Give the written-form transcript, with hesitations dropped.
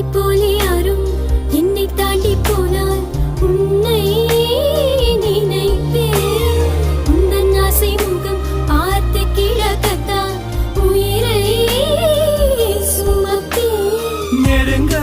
போலே யாரும் என்னை தாண்டி போனால் உன்னை நினைப்பேன். உந்தன் ஆசை முகம் பார்த்து கிழக்கத்தான் உயிரை சுமப்பேன். நெருங்க